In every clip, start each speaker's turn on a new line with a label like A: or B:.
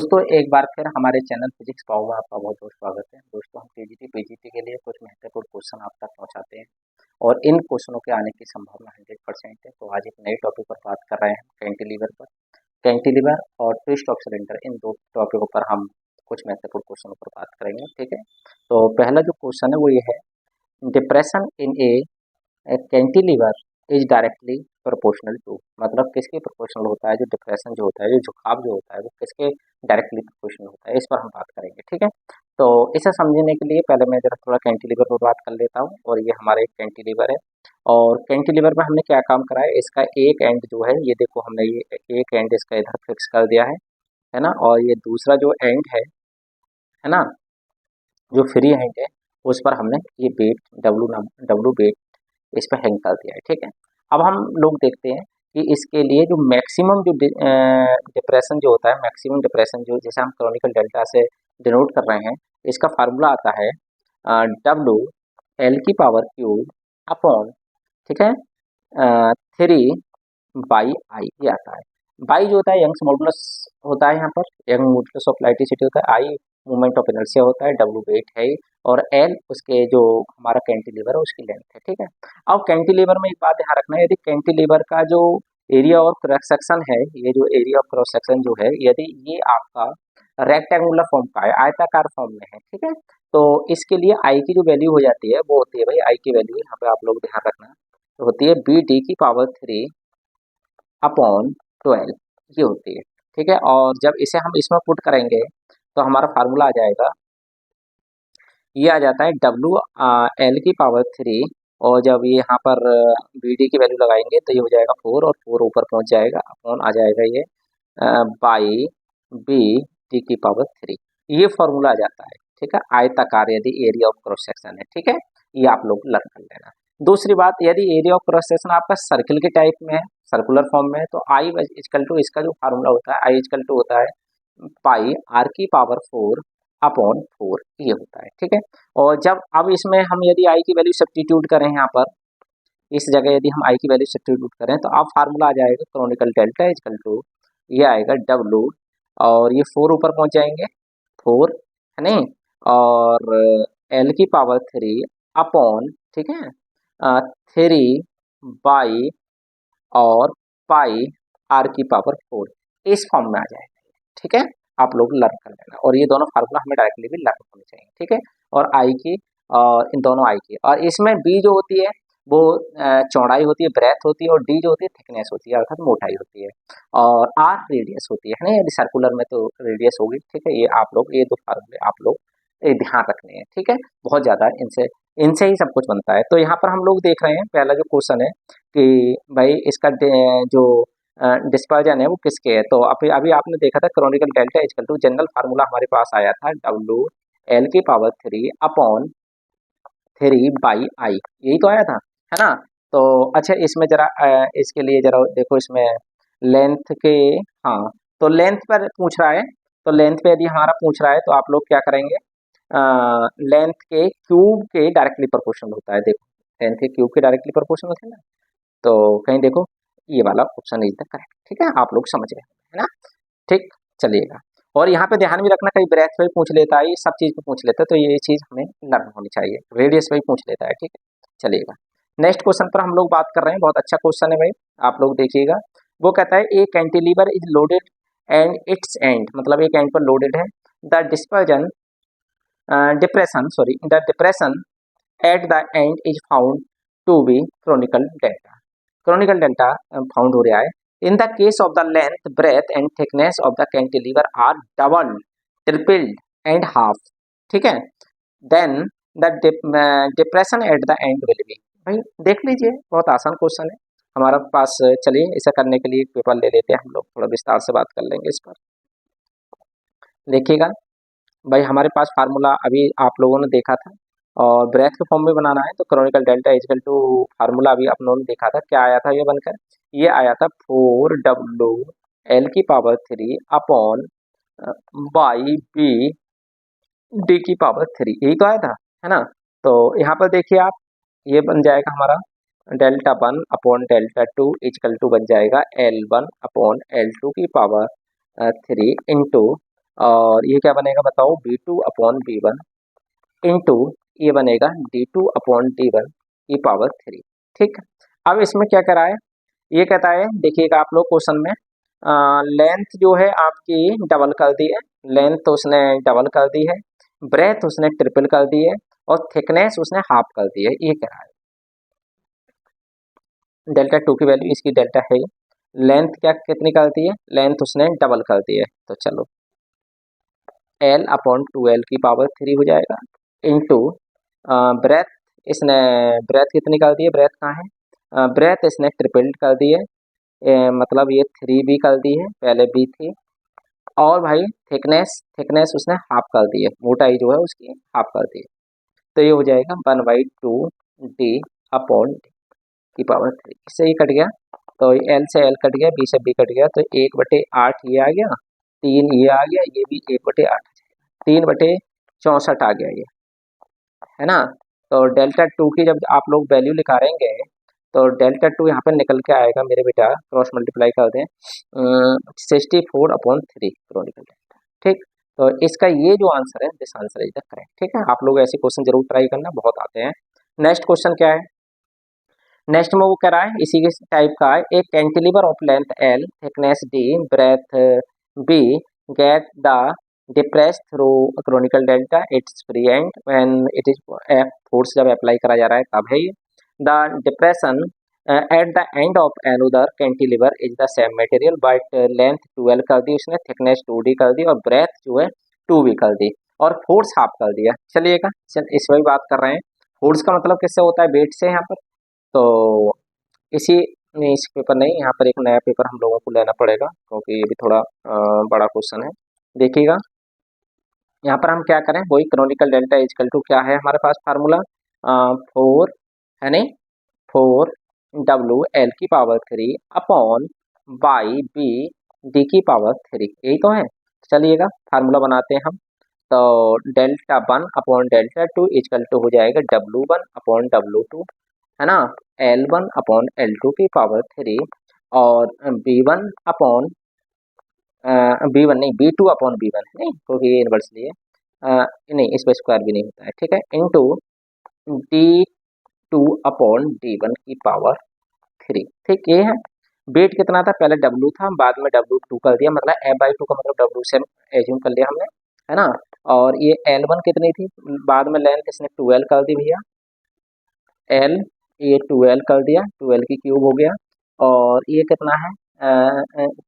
A: दोस्तों एक बार फिर हमारे चैनल फिजिक्स पाओ में आपका बहुत बहुत स्वागत है। दोस्तों हम टीजीटी पीजीटी के लिए कुछ महत्वपूर्ण क्वेश्चन आप तक पहुंचाते हैं और इन क्वेश्चनों के आने की संभावना 100% है। तो आज एक नए टॉपिक पर बात कर रहे हैं कैंटिलीवर पर। कैंटिलीवर और ट्विस्ट ऑफ सिलेंडर, इन दो टॉपिकों पर हम कुछ महत्वपूर्ण क्वेश्चनों पर बात करेंगे। ठीक है, तो पहला जो क्वेश्चन है वो ये है, depression in a cantilever is directly proportional to, मतलब किसके प्रोपोर्शनल होता है, जो डिप्रेशन जो होता है, जो झुकाव जो होता है वो किसके डायरेक्टली प्रोपोर्शनल होता है, इस पर हम बात करेंगे। ठीक है, तो इसे समझने के लिए पहले मैं जरा थोड़ा कैंटिलीवर पर बात कर लेता हूँ। और ये हमारा एक कैंटिलीवर है और कैंटिलीवर में हमने क्या काम करा है, इसका एक एंड जो है ये देखो, हमने ये एक एंड इसका इधर फिक्स कर दिया है ना, और ये दूसरा जो एंड है ना, जो फ्री एंड है उस पर हमने ये वेट डब्लू वेट इस पर हैंग कर दिया है। ठीक है, अब हम लोग देखते हैं कि इसके लिए जो मैक्सिमम जो डिप्रेशन जो होता है, मैक्सिमम डिप्रेशन जो जैसे हम क्रॉनिकल डेल्टा से डिनोट कर रहे हैं, इसका फार्मूला आता है डब्लू एल की पावर क्यूब अपॉन, ठीक है, 3/I ये आता है। बाई जो होता है यंग्स मॉडुलस होता है, यहाँ पर यंग मॉडुलस ऑफ लाइटिसिटी होता है, आई मूवमेंट ऑफ इनर्शिया होता है, डब्लू वेट है और एल उसके जो हमारा कैंटिलीवर है उसकी लेंथ है। ठीक है, अब कैंटिलीवर में एक बात ध्यान रखना है, यदि कैंटिलीवर का जो एरिया ऑफ क्रॉस सेक्शन है, ये जो एरिया ऑफ क्रॉस सेक्शन जो है, यदि ये आपका रेक्टेंगुलर फॉर्म का है, आयताकार फॉर्म में है, ठीक है, तो इसके लिए आई की जो वैल्यू हो जाती है वो होती है, भाई आई की वैल्यू यहाँ पे आप लोग ध्यान रखना, तो होती है बी डी की पावर 3 अपॉन 12, ये होती है। ठीक है, और जब इसे हम इसमें पुट करेंगे तो हमारा फार्मूला आ जाएगा, ये आ जाता है डब्लू एल की पावर 3, और जब ये यहाँ पर बी डी की वैल्यू लगाएंगे तो ये हो जाएगा 4 और 4 ऊपर पहुँच जाएगा, अपॉन आ जाएगा ये बाई बी डी की पावर 3, ये फॉर्मूला आ जाता है। ठीक है, आयताकार यदि एरिया ऑफ क्रॉस सेक्शन है, ठीक है, ये आप लोग लर्न कर लेना। दूसरी बात, यदि एरिया ऑफ क्रॉस सेक्शन आपका सर्किल के टाइप में है, सर्कुलर फॉर्म में है, तो आई इजकल टू, इसका जो फार्मूला होता है आई इजकल टू होता है पाई आर की पावर 4 अपॉन 4, ये होता है। ठीक है, और जब अब इसमें हम यदि आई की वैल्यू सब्स्टिट्यूट करें, यहाँ पर इस जगह यदि हम आई की वैल्यू सब्स्टिट्यूट करें तो अब फार्मूला आ जाएगा क्रॉनिकल डेल्टा इजकल टू, ये आएगा डब्लू, और ये 4 ऊपर पहुंच जाएंगे, 4 है नहीं, और एल की पावर 3 अपॉन, ठीक है, 3 बाई और पाई आर की पावर 4, इस फॉर्म में आ जाएगा। ठीक है, आप लोग लर्न कर लेना, और ये दोनों फार्मूला हमें डायरेक्टली भी लर्न होने चाहिए। ठीक है, और आई की और इन दोनों आई की, और इसमें बी जो होती है वो चौड़ाई होती है, ब्रेथ होती है, और डी जो होती है थिकनेस होती है, अर्थात मोटाई होती है, और आर रेडियस होती है ना, यदि सर्कुलर में तो रेडियस होगी। ठीक है, ये आप लोग ये दो फार्मूले आप लोग ध्यान रखने हैं। ठीक है, बहुत ज़्यादा इनसे इनसे ही सब कुछ बनता है। तो यहाँ पर हम लोग देख रहे हैं पहला जो क्वेश्चन है कि भाई इसका जो डिस्पर्जन है वो किसके है, तो अभी अभी आपने देखा था chronicle delta is equal to, general formula हमारे पास आया था डब्लू एल की पावर 3 अपॉन 3/I, यही तो आया था, है ना। तो अच्छा, इसमें जरा इसके लिए जरा देखो, इसमें लेंथ के, हाँ, तो लेंथ पर पूछ रहा है, तो लेंथ पे यदि हमारा पूछ रहा है तो आप लोग क्या करेंगे, लेंथ के क्यूब के डायरेक्टली प्रोपोर्शनल होता है। देखो, लेंथ के क्यूब के डायरेक्टली प्रोपोर्शनल होता है ना, तो कहीं देखो ये वाला ऑप्शन इज द करेक्ट। ठीक है, आप लोग समझ गए है ना। ठीक, चलिएगा, और यहाँ पे ध्यान भी रखना, कहीं ब्रेथ पे पूछ लेता है, ये सब चीज़ पे पूछ लेता है, तो ये चीज़ हमें लर्न होनी चाहिए, रेडियस पे भी पूछ लेता है। ठीक है, चलिएगा, नेक्स्ट क्वेश्चन पर हम लोग बात कर रहे हैं, बहुत अच्छा क्वेश्चन है भाई, आप लोग देखिएगा। वो कहता है a cantilever is loaded and its end, मतलब एक एंड पर लोडेड है, the dispersion the depression at the end is found to be chronicle delta, chronicle delta found हो रहा है। In the case of the length, breadth and thickness of the cantilever are double, tripled and half, ठीक है, then the depression at the end will be. भाई देख लीजिए, बहुत आसान क्वेश्चन है हमारा पास। चलिए, इसे करने के लिए एक पेपर ले लेते हैं, हम लोग थोड़ा विस्तार से बात कर लेंगे इस पर। देखिएगा भाई, हमारे पास फार्मूला अभी आप लोगों ने देखा था, और ब्रेथ के फॉर्म में बनाना है तो chronicle delta is equal to, formula अभी आप लोगों ने देखा था, क्या आया था ये बनकर, ये आया था 4W एल की power 3 upon by B D की पावर 3, यही तो आया था, है ना। तो यहाँ पर देखिए आप, ये बन जाएगा हमारा delta 1 upon delta 2 is equal to बन जाएगा L1 अपॉन L2 की पावर 3 इंटू और ये क्या बनेगा बताओ, B2/B1 इंटू ये बनेगा D2/D1 की पावर 3। ठीक, अब इसमें क्या करा है, ये कहता है देखिएगा आप लोग क्वेश्चन में, लेंथ जो है आपकी डबल कर दी है, लेंथ तो उसने डबल कर दी है, ब्रेथ उसने ट्रिपल कर दी है, और थिकनेस उसने हाफ कर दी है। ये कह रहा है डेल्टा टू की वैल्यू इसकी डेल्टा है, लेंथ क्या कितनी कर दी है, लेंथ उसने डबल कर दी है, तो चलो L/2L की पावर 3 हो जाएगा, इंटू ब्रेथ इसने ब्रेथ कितनी कर दी है, ब्रेथ कहाँ है, ब्रेथ इसने ट्रिपल कर दी है, मतलब ये 3 भी कर दी है, पहले B थी, और भाई थिकनेस थिकनेस उसने हाफ कर दी है, मोटाई जो है उसकी हाफ कर दी है, तो ये हो जाएगा 1/2D/D की पावर 3। इससे ये कट गया, तो L से L कट गया, B से B कट गया, तो 1/8 ये आ गया, 3 ये आ गया, ये भी 1/8, 3/64 आ गया ये, है ना। तो डेल्टा टू की जब आप लोग वैल्यू निकालेंगे तो डेल्टा टू यहाँ पर निकल के आएगा मेरे बेटा, क्रॉस मल्टीप्लाई कर दें, 64/3 क्रोनिकल डेल्टा। ठीक, तो इसका ये जो आंसर है, this answer is the correct. ठीक है, आप लोग ऐसे क्वेश्चन जरूर ट्राई करना, बहुत आते हैं। नेक्स्ट क्वेश्चन क्या है, नेक्स्ट में वो कह रहा है इसी के टाइप का है, एक cantilever of length L, thickness D, breadth B, get the depress through chronicle delta, it's free end when it is force जब अप्लाई करा जा रहा है तब है ये, the depression at the end of another cantilever is the same material but length 12 कर दी उसने, थिकनेस 2D कर दी, और ब्रेथ जो है 2B कर दी, और फोर्स हाफ कर दिया। चलिएगा इस वही बात कर रहे हैं, फोर्स का मतलब किससे होता है, वेट से यहाँ पर, तो इसी नहीं, इस पेपर नहीं, यहाँ पर एक नया पेपर हम लोगों को लेना पड़ेगा, क्योंकि ये भी थोड़ा बड़ा क्वेश्चन है। देखिएगा यहाँ पर हम क्या करें, वही क्रोनिकल डेल्टा इजकल टू क्या है हमारे पास फार्मूला, 4 है नहीं, 4W L की power 3 upon by B D की पावर 3, यही तो है। चलिएगा फार्मूला बनाते हैं हम, तो डेल्टा 1/डेल्टा 2 इजकल टू हो जाएगा W1/W2, है ना, L1/L2 की पावर 3, और B1 नहीं, B2/B1 है नहीं, क्योंकि ये इन्वर्सली है, नहीं इस पर स्क्वायर भी नहीं होता है, ठीक है, इंटू D2/D1 की पावर 3। ठीक, ये है। वेट कितना था, पहले W था, बाद में W2 कर दिया, मतलब F/2 का मतलब W से एज्यूम कर लिया हमने, है ना, और ये L1 कितनी थी, बाद में लेंथ इसने 12 कर दी भैया, L ये 12 कर दिया, 12 की क्यूब हो गया, और ये कितना है,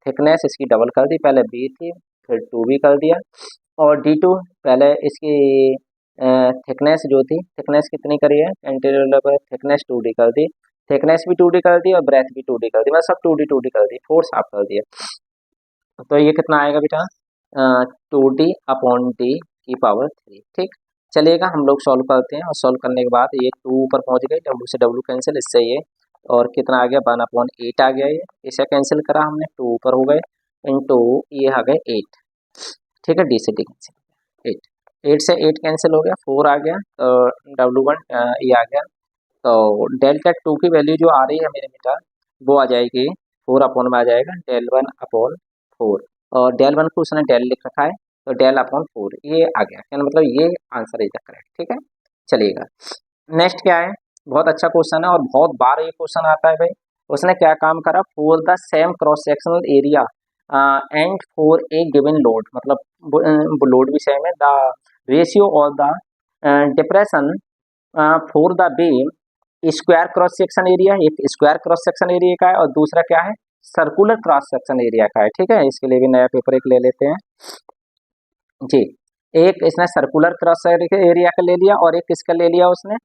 A: थिकनेस इसकी डबल कर दी, पहले B थी फिर 2B कर दिया, और D2 पहले इसकी थिकनेस जो थी, थिकनेस कितनी करी है, एंटीरियर पर थिकनेस 2D कर दी, थिकनेस भी 2D कर दी, और ब्रेथ भी 2D कर दी, मतलब सब 2D कर दी, फोर्स हाफ कर दिया, तो ये कितना आएगा बेटा, 2D/D की पावर 3। ठीक, चलिएगा हम लोग सॉल्व करते हैं, और सॉल्व करने के बाद ये 2 ऊपर पहुंच गए, W से W कैंसिल, इससे ये, और कितना आ गया, 1/8 आ गया, ये इसे कैंसिल करा हमने, 2 ऊपर हो गए, इंटू ये आ गए 8। ठीक है, D से D कैंसिल, 8 से 8 कैंसिल हो गया, 4 आ गया, तो W1 ये आ गया, तो डेल्टा 2 की वैल्यू जो आ रही है मेरे बेटा, वो आ जाएगी 4 में आ जाएगा del1/4, और del1 को उसने del लिख रखा है, तो del/4 ये आ गया, क्या मतलब ये आंसर इज द करेक्ट। ठीक है, चलिएगा नेक्स्ट क्या है, बहुत अच्छा क्वेश्चन है और बहुत बार ये क्वेश्चन आता है भाई। उसने क्या काम करा, for the same cross sectional area and for a given load, मतलब लोड भी सेम है, द रेशियो और the depression for the beam square cross section area, एक स्क्वायर क्रॉस सेक्शन एरिया का है और दूसरा क्या है, सर्कुलर क्रॉस सेक्शन एरिया का है। ठीक है, इसके लिए भी नया पेपर एक ले लेते हैं जी। एक इसने सर्कुलर क्रॉस एरिया का ले लिया, और एक किसका ले लिया उसने,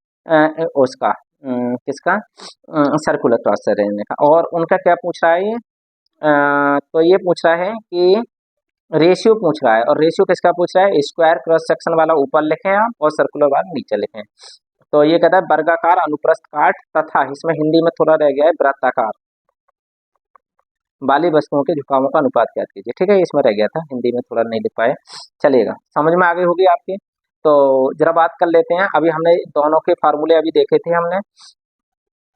A: उसका किसका, सर्कुलर क्रॉस एरिया का, और उनका क्या पूछ रहा है ये, तो ये पूछ रहा है कि रेशियो पूछ रहा है, और रेशियो किसका पूछ रहा है, स्क्वायर क्रॉस सेक्शन वाला ऊपर लिखें आप, और सर्कुलर वाला नीचे लिखें। तो ये कहता है वर्गाकार अनुप्रस्थ काट तथा, इसमें हिंदी में थोड़ा रह गया है, वृत्ताकार वाली वस्तुओं के झुकावों का अनुपात ज्ञात कीजिए। ठीक है, इसमें रह गया था, हिंदी में थोड़ा नहीं लिख पाए, चलिएगा समझ में आ गई होगी आपके। तो जरा बात कर लेते हैं, अभी हमने दोनों के फार्मूले अभी देखे थे, हमने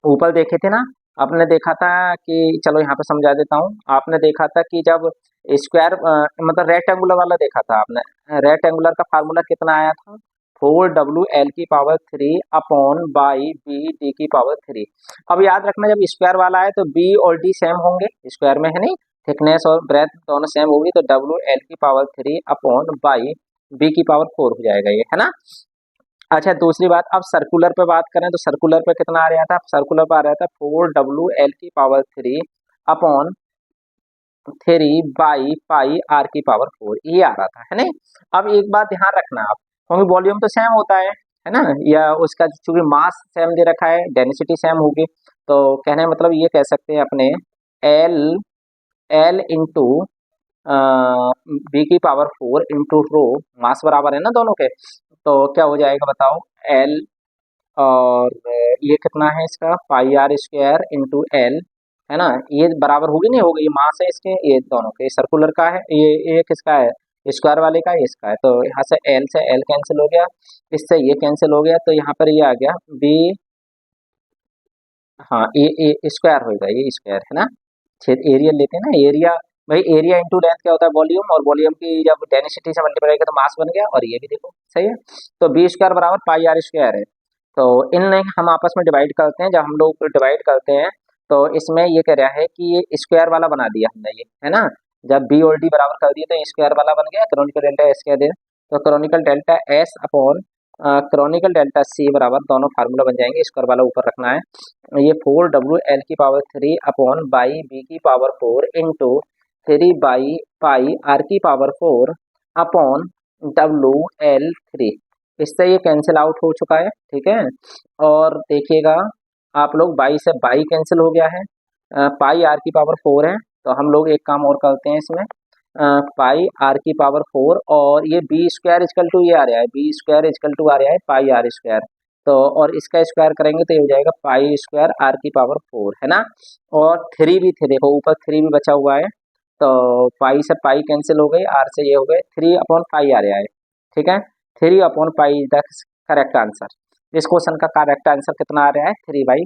A: ऊपर देखे थे ना, आपने देखा था कि चलो यहाँ पे समझा देता हूँ। आपने देखा था कि जब स्क्वायर मतलब रेक्टेंगुलर वाला देखा था आपने, रेक्टेंगुलर का फार्मूला कितना आया था, 4WL की power 3 upon by B D की पावर 3। अब याद रखना जब स्क्वायर वाला है तो बी और डी सेम होंगे, स्क्वायर में है नहीं, थिकनेस और ब्रेथ दोनों सेम होगी, तो WL की पावर 3 अपॉन बाई बी की पावर 4 हो जाएगा ये, है ना। अच्छा दूसरी बात, अब सर्कुलर पे बात करें तो सर्कुलर पे कितना आ रहा था, सर्कुलर पे आ रहा था 4WL की power 3 upon 3 by pi R की पावर 4, ये आ रहा था, है नहीं। अब एक बात ध्यान रखना आप, क्योंकि वॉल्यूम तो सेम होता है ना, या उसका चूंकि मास सेम दे रखा है, डेंसिटी सेम होगी, तो कहने का मतलब ये कह सकते हैं अपने एल एल इंटू बी की पावर 4 इंटू रो, मास बराबर है ना दोनों के, तो क्या हो जाएगा बताओ, एल और ये कितना है इसका पाई आर स्क्वायर इंटू एल, है ना, ये बराबर होगी नहीं होगी, ये मास है इसके, ये दोनों के, सर्कुलर का है ये किसका है, स्क्वायर वाले का है, इसका है, तो यहाँ से एल कैंसिल हो गया, इससे ये कैंसिल हो गया, तो यहाँ पर ये आ गया बी, हाँ ये स्क्वायर होगा, ये स्क्वायर है ना, छेद एरिया लेते हैं ना, एरिया भाई, एरिया इंटू लेंथ क्या होता है वॉल्यूम, और वॉल्यूम की जब डेंसिटी से मल्टीप्लाई किया तो मास बन गया, और ये भी देखो सही है, तो बी स्क्वायर बराबर पाई आर स्क्वायर है। तो इन हम आपस में डिवाइड करते हैं, जब हम लोग डिवाइड करते हैं तो इसमें ये कह रहा है कि ये स्क्वायर वाला बना दिया हमने, ये है ना, जब बी और डी बराबर कर दिए तो ये स्क्वायर वाला बन गया, क्रॉनिकल डेल्टा एस कह दे, तो chronicle delta S upon chronicle delta C बराबर, दोनों फार्मूला बन जाएंगे, स्क्वायर वाला ऊपर रखना है, ये 4WL की पावर 3 अपॉन बाई बी की power 4 into 3 by pi R की पावर 4 अपॉन WL3, इससे ये कैंसिल आउट हो चुका है, ठीक है। और देखिएगा आप लोग, बाई से बाई कैंसिल हो गया है, पाई आर की पावर 4 है, तो हम लोग एक काम और करते हैं इसमें, पाई आर की पावर 4, और ये बी स्क्वायर इजकल टू ये आ रहा है, बी स्क्वायर इजकल टू आ रहा है पाई आर स्क्वायर, तो और इसका स्क्वायर करेंगे तो ये हो जाएगा पाई स्क्वायर आर की पावर 4, है ना, और 3 भी थे, देखो ऊपर 3 भी बचा हुआ है, तो पाई से पाई कैंसिल हो गई, आर से ये हो गए, 3 अपॉन पाई आ रहा है, ठीक है, 3 upon pi is the correct answer. इस क्वेश्चन का करेक्ट आंसर कितना आ रहा है, 3 बाई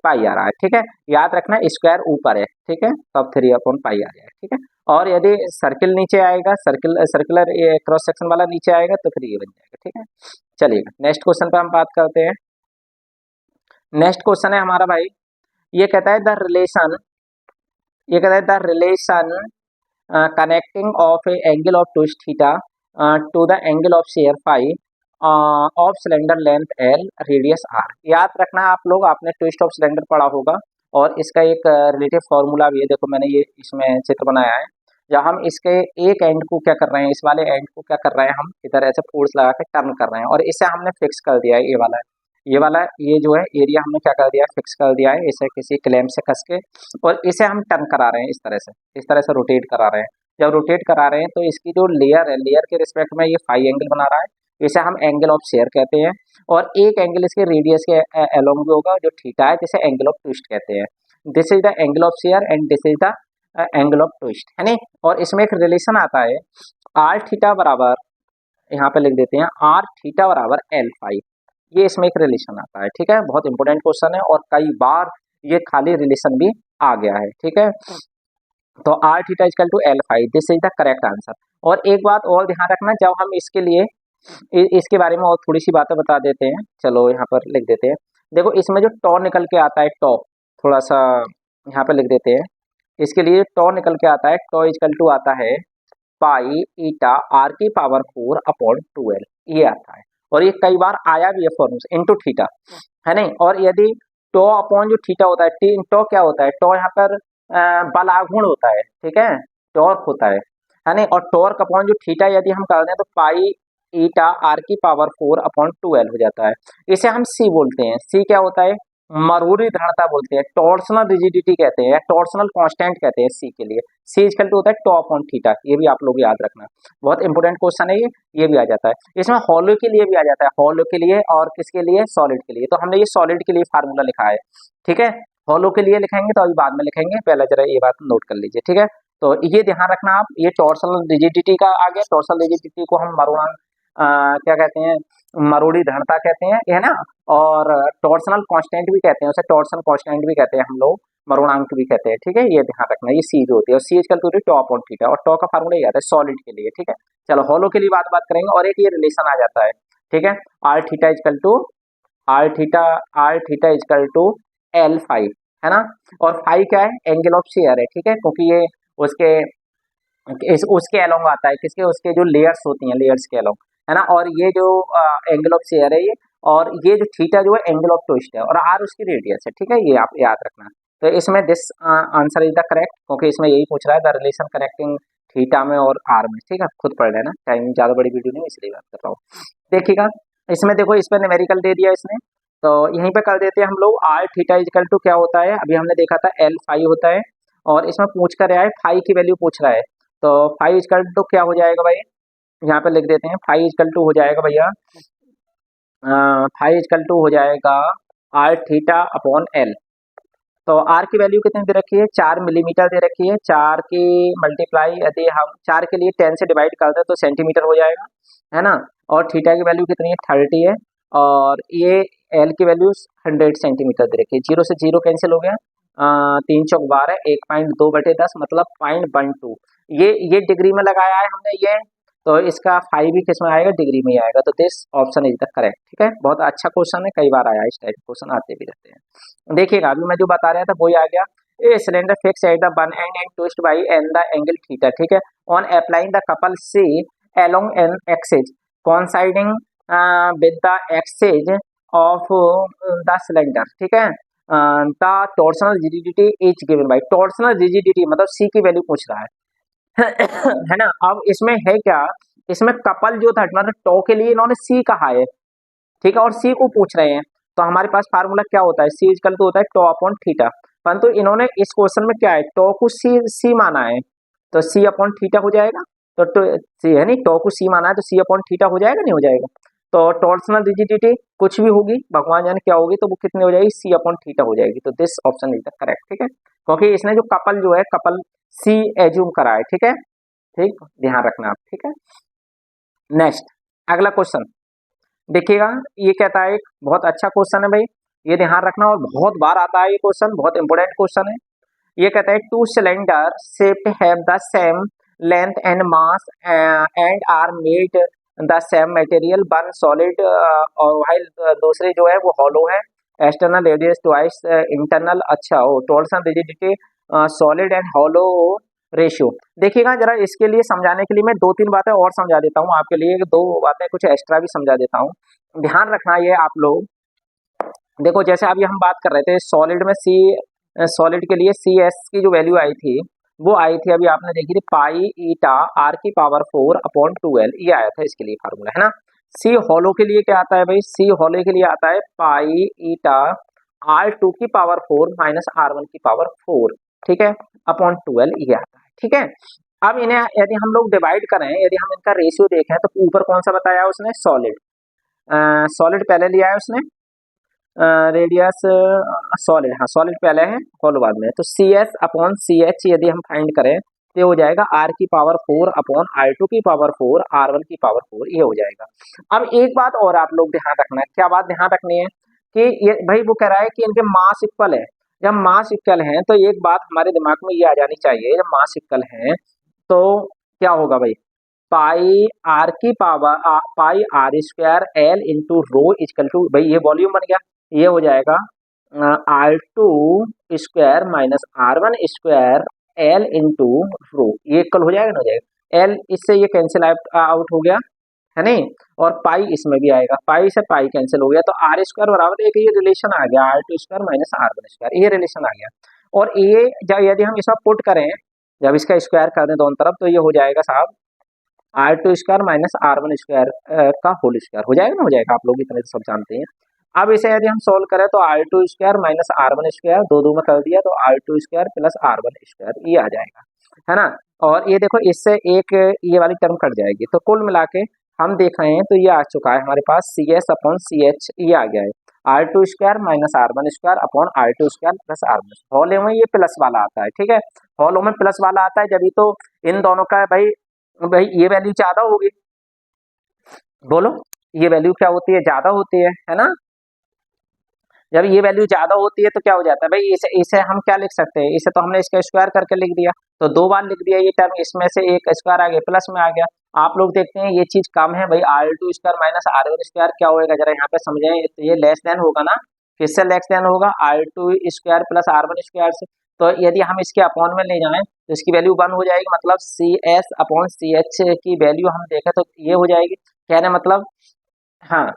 A: पाई आ रहा है, ठीक है, याद रखना स्क्वायर ऊपर है, ठीक है, तब 3 अपॉन पाई आ रहा है, ठीक है। और यदि सर्किल नीचे आएगा, सर्कुलर क्रॉस सेक्शन वाला नीचे आएगा तो फिर ये बन जाएगा, ठीक है। चलिएगा नेक्स्ट क्वेश्चन पे हम बात करते हैं। नेक्स्ट क्वेश्चन है हमारा भाई, ये कहता है द रिलेशन, ये कहता है the relation connecting of a angle of twist theta to the angle of shear phi of cylinder length L radius R। याद रखना आप लोग, आपने ट्विस्ट ऑफ सिलेंडर पढ़ा होगा, और इसका एक रिलेटिव फार्मूला भी है, देखो मैंने ये इसमें चित्र बनाया है, जब हम इसके एक एंड को क्या कर रहे हैं, इस वाले एंड को क्या कर रहे हैं, हम इधर ऐसे फोर्स लगा के टर्न कर रहे हैं, और इसे हमने फिक्स कर दिया है, ये वाला ये जो है एरिया हमने क्या कर दिया है, फिक्स कर दिया है, इसे किसी क्लैंप से कस के, और इसे हम टर्न करा रहे हैं, इस तरह से रोटेट करा रहे हैं। जब रोटेट करा रहे हैं तो इसकी जो लेयर है, लेयर के रिस्पेक्ट में ये फाई एंगल बना रहा है, इसे हम एंगल ऑफ शेयर कहते हैं, और एक एंगल इसके रेडियस के अलोंग भी होगा जो थीटा है, जिसे एंगल ऑफ ट्विस्ट कहते हैं। This is the angle of share and this is the angle of twist, है नहीं। और इसमें एक रिलेशन आता है, आर थीटा बराबर, यहाँ पे लिख देते हैं आर थीटा बराबर एल फाई, ये इसमें एक रिलेशन आता है, ठीक है, बहुत इंपॉर्टेंट क्वेश्चन है, और कई बार ये खाली रिलेशन भी आ गया है, ठीक है। तो R theta is equal to L phi, this is the correct answer. और एक बात और ध्यान रखना, जब हम इसके लिए इसके बारे में और थोड़ी सी बातें बता देते हैं, चलो यहाँ पर लिख देते हैं, देखो इसमें जो टॉ निकल के आता है, टॉ थोड़ा सा यहाँ पे लिख देते हैं, इसके लिए टॉ निकल के आता है, टॉ इजकल टू आता है पाई ईटा आर की पावर 4 अपॉन 12, ये आता है, और ये कई बार आया भी है फॉर्मूला इंटू थीटा, है नहीं। और यदि टॉ अपॉन जो थीटा होता है, टॉ क्या होता है, टॉ यहाँ पर बल आघूर्ण होता है, ठीक है, टॉर्क होता है नहीं, और टॉर्क अपॉन जो थीटा यदि हम कर दें तो पाई ईटा आर की पावर 4 अपॉन 12 हो जाता है। इसे हम सी बोलते हैं, सी क्या होता है, मरूरी दृढ़ता बोलते हैं, टॉर्सनल रिजिडिटी कहते हैं, टॉर्सनल कांस्टेंट कहते हैं सी के लिए, सी इक्वल टू होता है टॉ अपॉन थीटा, ये भी आप लोग याद रखना, बहुत इंपॉर्टेंट क्वेश्चन है ये भी आ जाता है। इसमें हॉलो के लिए भी आ जाता है, हॉलो के लिए और किसके लिए, सॉलिड के लिए, तो हमने ये सॉलिड के लिए फार्मूला लिखा है, ठीक है, हॉलो के लिए लिखेंगे तो अभी बाद में लिखेंगे, पहले जरा ये बात नोट कर लीजिए, ठीक है। तो ये ध्यान रखना आप, ये टॉर्सनल रिजिडिटी का आ गया, टॉर्सनल रिजिडिटी को हम क्या कहते हैं, मरोड़ी दृढ़ता कहते हैं, है ना। और टॉर्सनल कांस्टेंट भी कहते हैं उसे, टॉर्सन कांस्टेंट भी कहते हैं हम लोग, मरोड़ांक भी कहते हैं, ठीक है। ये ध्यान रखना, ये सी जो होती है, और C equal to tau upon theta, और टॉ का फार्मूला ये आता है सॉलिड के लिए, ठीक है। चलो हॉलो के लिए बात करेंगे, और एक ये रिलेशन आ जाता है, ठीक है। R theta equal to R theta equal to L five, है ना। और फाइव क्या है, एंगल ऑफ शेयर है, ठीक है, क्योंकि ये उसके उसके अलोंग आता है, किसके, उसके जो लेयर्स होती हैं, लेयर्स के अलोंग, है ना। और ये जो एंगल ऑफ शेयर है ये, और ये जो थीटा जो है एंगल ऑफ ट्विस्ट है, और आर उसकी रेडियस है, ठीक है, ये आप याद रखना। तो इसमें this answer is the correct, क्योंकि इसमें यही पूछ रहा है द रिलेशन कनेक्टिंग थीटा में और आर में, ठीक है। खुद पढ़ लेना, टाइम ज़्यादा बड़ी वीडियो नहीं इसलिए बात कर रहा हूँ। देखिएगा इसमें, देखो इस पर न्यूमेरिकल दे दिया इसने, तो यहीं पे कर देते हैं हम लोग। आर थीटा इजकल टू क्या होता है, अभी हमने देखा था एल फाइव होता है, और इसमें पूछ कर रहा है फाइव की वैल्यू पूछ रहा है, तो फाइव इजकल टू क्या हो जाएगा भाई, यहाँ पे लिख देते हैं, फाइव इजकल टू हो जाएगा भैया, फाइव इजकल टू हो जाएगा आर थीटा अपॉन एल। तो आर की वैल्यू कितनी दे रखी है, 4 मिलीमीटर दे रखी है, 4 की मल्टीप्लाई यदि हम 4 के लिए 10 से डिवाइड करते हैं तो सेंटीमीटर हो जाएगा, है ना। और थीटा की वैल्यू कितनी है, 30 है, और ये एल की वैल्यू 100 सेंटीमीटर दे रखी है। जीरो से जीरो कैंसिल हो गया, 3 चौक 12, 1.2/10 मतलब 0.12, ये डिग्री में लगाया है हमने ये, तो इसका 5 भी किस में आएगा, डिग्री में ही आएगा, तो this option is the correct, ठीक है। बहुत अच्छा क्वेश्चन है, कई बार आया, इस टाइप के क्वेश्चन आते भी रहते हैं। देखिएगा अभी मैं जो बता रहा था वही आ गया, a cylinder fix at the one end and twist by end the angle theta, ठीक है, on applying the couple C along an axis coinciding with the axis of the cylinder, ठीक है। The torsional rigidity is given by, torsional rigidity मतलब सी की value पूछ रहा है है ना। अब इसमें है क्या, इसमें कपल जो था मतलब टॉ के लिए इन्होंने सी कहा है, ठीक है, और सी को पूछ रहे हैं, तो हमारे पास फार्मूला क्या होता है, सी इक्वल टू होता है टॉ अपॉन थीटा, परंतु इन्होंने इस क्वेश्चन में क्या है, टॉ को सी माना है, तो सी अपॉन थीटा हो जाएगा, तो सी है नहीं, टॉ को सी माना है तो सी अपॉन थीटा हो जाएगा, नहीं हो जाएगा। तो टॉर्सनल रिजिडिटी कुछ भी होगी, भगवान जाने क्या होगी, तो वो कितनी हो जाएगी, सी अपॉन थीटा हो जाएगी, तो this option is the correct, ठीक है, क्योंकि इसने जो कपल जो है, कपल सी एज्यूम करा है, ठीक है, ठीक, ध्यान रखना आप, ठीक है। नेक्स्ट अगला क्वेश्चन देखिएगा, ये कहता है, एक बहुत अच्छा क्वेश्चन है भाई, ये ध्यान रखना, और बहुत बार आता है ये क्वेश्चन, बहुत इंपोर्टेंट क्वेश्चन है। ये कहता है two cylinder shaped have the same length and mass and are made the same material, one solid और व्हाइल दूसरे जो है वो हॉलो है, एक्सटर्नल रेडियस ट्वाइस इंटरनल, अच्छा हो, torsion rigidity solid and hollow ratio. देखिएगा जरा, इसके लिए समझाने के लिए मैं 2-3 बातें और समझा देता हूँ आपके लिए, 2 बातें कुछ एक्स्ट्रा भी समझा देता हूँ, ध्यान रखना ये आप लोग। देखो जैसे अभी हम बात कर रहे थे सॉलिड में, सी सॉलिड के लिए सी एस की जो वैल्यू आई थी वो आई थी, अभी आपने देखी थी, पाई ईटा आर की पावर 4 अपॉन 2l, ये आया था इसके लिए फार्मूला, है ना। सी हॉलो के लिए क्या आता है भाई, सी हॉलो के लिए आता है पाई ईटा R2 की पावर 4 माइनस R1 की पावर 4, ठीक है, अपॉन 2l, ये आता है, ठीक है। अब इन्हें यदि हम लोग डिवाइड करें, यदि हम इनका रेशियो देखें, तो ऊपर कौन सा बताया उसने, सॉलिड, सॉलिड पहले लिया है उसने, रेडियस सॉलिड, हाँ सॉलिड पहले है, हॉलो बाद में, तो C S upon C H यदि हम फाइंड करें तो हो जाएगा आर की पावर 4 अपॉन R2 की पावर 4 R1 की पावर 4, ये हो जाएगा। अब एक बात और आप लोग ध्यान रखना है, क्या बात ध्यान रखनी है कि ये भाई वो कह रहा है कि इनके मास इक्वल है, जब मास इक्वल है तो एक बात हमारे दिमाग में ये आ जानी चाहिए, जब मास इक्वल है तो क्या होगा भाई, पाई आर की power pi R square L into rho is equal to, भाई ये वॉल्यूम बन गया, ये हो जाएगा R2 square minus R1 square L into rho, ये इक्वल हो जाएगा ना, हो जाएगा, एल इससे ये कैंसिल आउट हो गया, है नहीं, और पाई इसमें भी आएगा, पाई से पाई कैंसिल हो गया, तो आर स्क्वायर बराबर एक ये रिलेशन आ गया, R2 square minus R1 square, ये रिलेशन आ गया। और ये जब यदि हम इसमें पुट करें, जब इसका स्क्वायर कर दें दोनों तरफ, तो ये हो जाएगा साहब R2 square minus R1 square का होल स्क्वायर, हो जाएगा ना, हो जाएगा, आप लोग इतने तो सब जानते हैं। अब इसे यदि हम सोल्व करें तो R2 square minus R1 square, दो में कर दिया, तो R2 square plus R1 square, ये आ जाएगा, है ना। और ये देखो इससे एक ये वाली टर्म कट जाएगी, तो कुल मिला के हम देख रहे हैं तो ये आ चुका है हमारे पास C S upon C H, ये आ गया है, R2 square minus R1 square upon R2 square plus R1, hollow में ये प्लस वाला आता है, ठीक है, हॉलो में प्लस वाला आता है, जब तो इन दोनों का भाई ये वैल्यू ज्यादा होगी, बोलो, ये वैल्यू क्या होती है, ज़्यादा होती है ना। जब ये वैल्यू ज़्यादा होती है तो क्या हो जाता है भाई, इसे इसे हम क्या लिख सकते हैं, इसे तो हमने इसका स्क्वायर करके लिख दिया, तो 2 बार लिख दिया ये टर्म, इसमें से एक स्क्वायर आ गया प्लस में आ गया। आप लोग देखते हैं ये चीज़ कम है भाई, R2 square minus R1 square क्या होएगा ज़रा यहाँ पे समझें, तो ये लेस देन होगा ना, किससे लेस देन होगा, R2 square plus R1 square से। तो यदि हम इसके अपॉन में ले जाएँ तो इसकी वैल्यू 1 हो जाएगी, मतलब CS अपॉन CH की वैल्यू हम देखें तो ये हो जाएगी, कहने मतलब हाँ,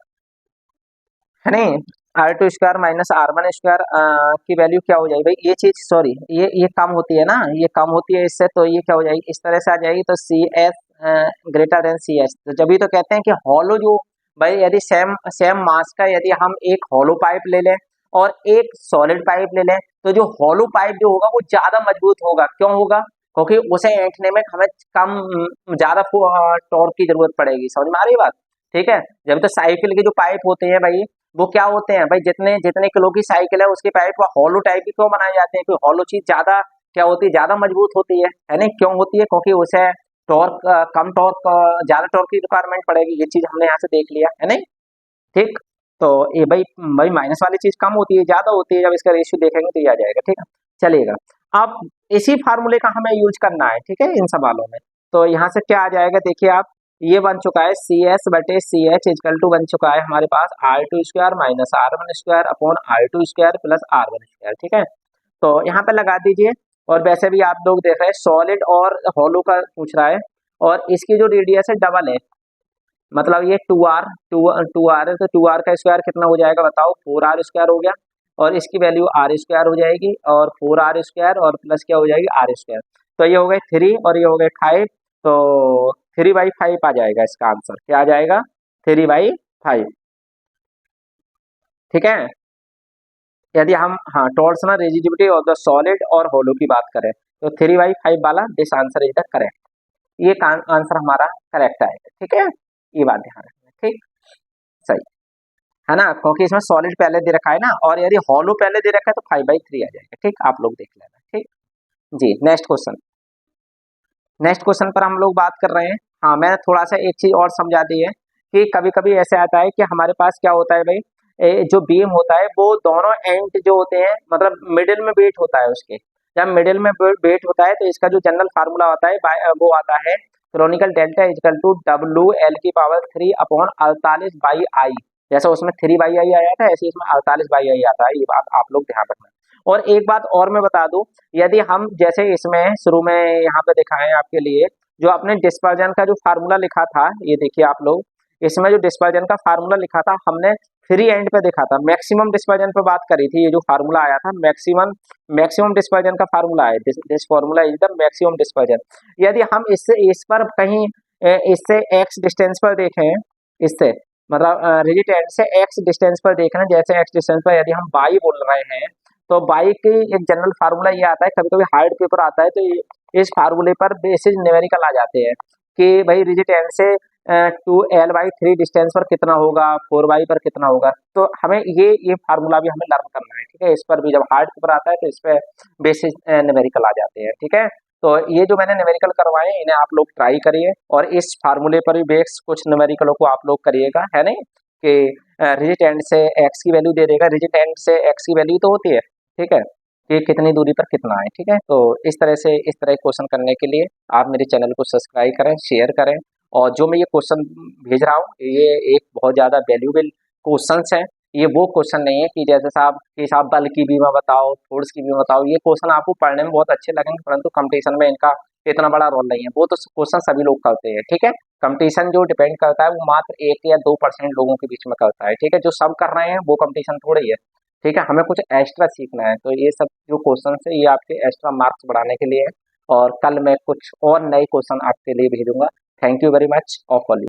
A: है नहीं, R2 square minus R1 square की वैल्यू क्या हो जाएगी भाई, ये चीज सॉरी ये कम होती है ना, ये कम होती है इससे, तो ये क्या हो जाएगी, इस तरह से आ जाएगी, तो CS ग्रेटर देन CS, तो जब भी तो कहते हैं कि हॉलो जो भाई, यदि सेम सेम मास का यदि हम एक हॉलो पाइप ले लें और एक सॉलिड पाइप ले लें, तो जो हॉलो पाइप जो होगा वो ज्यादा मजबूत होगा, क्यों होगा, क्योंकि उसे ऐंठने में हमें कम ज्यादा टॉर्क की जरूरत पड़ेगी, समझ में आ रही है बात, ठीक है। जब तो साइकिल के जो पाइप होते हैं भाई, वो क्या होते हैं भाई, जितने जितने किलो की साइकिल है उसके पाइप को हॉलो टाइप की क्यों बनाए जाते हैं, क्योंकि हॉलो चीज ज्यादा क्या होती है, ज्यादा मजबूत होती है नहीं, क्यों होती है, क्योंकि उसे टॉर्क कम टॉर्क ज्यादा टॉर्क की रिक्वायरमेंट पड़ेगी, ये चीज हमने यहाँ से देख लिया है नहीं, ठीक। तो ये भाई भाई माइनस वाली चीज कम होती है, ज्यादा होती है, जब इसका रेशियो देखेंगे तो ये आ जाएगा, ठीक है, चलिएगा। अब इसी फार्मूले का हमें यूज करना है, ठीक है, इन सवालों में। तो यहाँ से क्या आ जाएगा, देखिए आप, ये बन चुका है CS बटे CH इजकल टू बन चुका है हमारे पास R2 square minus R1 square upon R2 square plus R1 square, ठीक है। तो यहाँ पे लगा दीजिए, और वैसे भी आप लोग देख रहे हैं सॉलिड और हॉलो का पूछ रहा है, और इसकी जो रेडियस है डबल है, मतलब ये 2R है, तो 2R का स्क्वायर कितना हो जाएगा बताओ, 4R स्क्वायर हो गया, और इसकी वैल्यू R स्क्वायर हो जाएगी, और 4R स्क्वायर और प्लस क्या हो जाएगी R स्क्वायर, तो ये हो गए 3 और ये हो गए 5, तो 3/5 आ जाएगा इसका आंसर, क्या आ जाएगा, 3/5, ठीक है। यदि हम हाँ टॉर्सनल रेजिडिविटी ऑफ द सॉलिड और होलो की बात करें, तो 3/5 वाला this answer is the correct, ये आंसर हमारा करेक्ट आएगा, ठीक है, ये बात ध्यान रखना, ठीक, सही है ना, क्योंकि इसमें सॉलिड पहले दे रखा है ना, और यदि हॉलो पहले दे रखा है तो 5/3 आ जाएगा, ठीक, आप लोग देख लेना, ठीक। जी, नेक्स्ट क्वेश्चन, नेक्स्ट क्वेश्चन पर हम लोग बात कर रहे हैं। हाँ, मैंने थोड़ा सा एक चीज और समझा दी है कि कभी कभी ऐसे आता है कि हमारे पास क्या होता है भाई, जो बीम होता है वो दोनों एंड जो होते हैं, मतलब मिडिल में वेट होता है उसके, जब मिडिल में वेट होता है तो इसका जो जनरल फार्मूला होता है वो आता है chronicle delta is equal to WL⁻³ upon 48/I, जैसा उसमें 3/I आया था ऐसे इसमें 48/I आता है, ये बात आप लोग ध्यान रखना। और एक बात और मैं बता दूं, यदि हम जैसे इसमें शुरू में यहाँ पे दिखाएं आपके लिए, जो आपने डिस्पर्जन का जो फार्मूला लिखा था, ये देखिए आप लोग, इसमें जो डिस्पर्जन का फार्मूला लिखा था हमने फ्री एंड पे देखा था, मैक्सिमम डिस्पर्जन पे बात करी थी, ये जो फार्मूला आया था मैक्सिमम मैक्सिमम डिस्पर्जन का फार्मूला है, this formula is the maximum dispersion. यदि हम इससे इस पर कहीं इससे एक्स डिस्टेंस पर देखें, इससे मतलब रिजिड एंड से एक्स डिस्टेंस पर देखना, जैसे एक्स डिस्टेंस पर यदि हम बाई बोल रहे हैं, तो बाई की एक जनरल फार्मूला ये आता है, कभी कभी हार्ड पेपर आता है तो इस फार्मूले पर बेसिस न्यूमेरिकल आ जाते हैं कि भाई रिजिड एंड से 2L/3 डिस्टेंस पर कितना होगा, 4y पर कितना होगा, तो हमें ये फार्मूला भी हमें लर्न करना है, ठीक है, इस पर भी जब हार्ड पेपर आता है तो इस पर बेसिस न्यूमेरिकल आ जाते हैं, ठीक है। तो ये जो मैंने न्यूमेरिकल करवाए हैं इन्हें आप लोग ट्राई करिए, और इस फार्मूले पर भी बेस कुछ न्यूमेरिकलों को आप लोग करिएगा, है नहीं, कि रिजिड एंड से एक्स की वैल्यू दे देगा, रिजिड एंड से एक्स की वैल्यू तो होती है, ठीक है, कि कितनी दूरी पर कितना है, ठीक है। तो इस तरह से इस तरह के क्वेश्चन करने के लिए आप मेरे चैनल को सब्सक्राइब करें, शेयर करें, और जो मैं ये क्वेश्चन भेज रहा हूँ ये एक बहुत ज़्यादा वैल्यूबल क्वेश्चंस हैं, ये वो क्वेश्चन नहीं है कि जैसे साहब बल की बीमा बताओ, फोर्स की बीमा बताओ, ये क्वेश्चन आपको पढ़ने में बहुत अच्छे लगेंगे परंतु कंपटीशन में इनका इतना बड़ा रोल नहीं है, वो तो क्वेश्चन सभी लोग करते हैं, ठीक है। कंपटीशन जो डिपेंड करता है वो मात्र 1 या 2% लोगों के बीच में करता है, ठीक है, जो सब कर रहे हैं वो कंपटीशन थोड़ा ही है, ठीक है, हमें कुछ एक्स्ट्रा सीखना है, तो ये सब जो क्वेश्चन है ये आपके एक्स्ट्रा मार्क्स बढ़ाने के लिए है, और कल मैं कुछ और नए क्वेश्चन आपके लिए भेजूंगा। Thank you very much of all.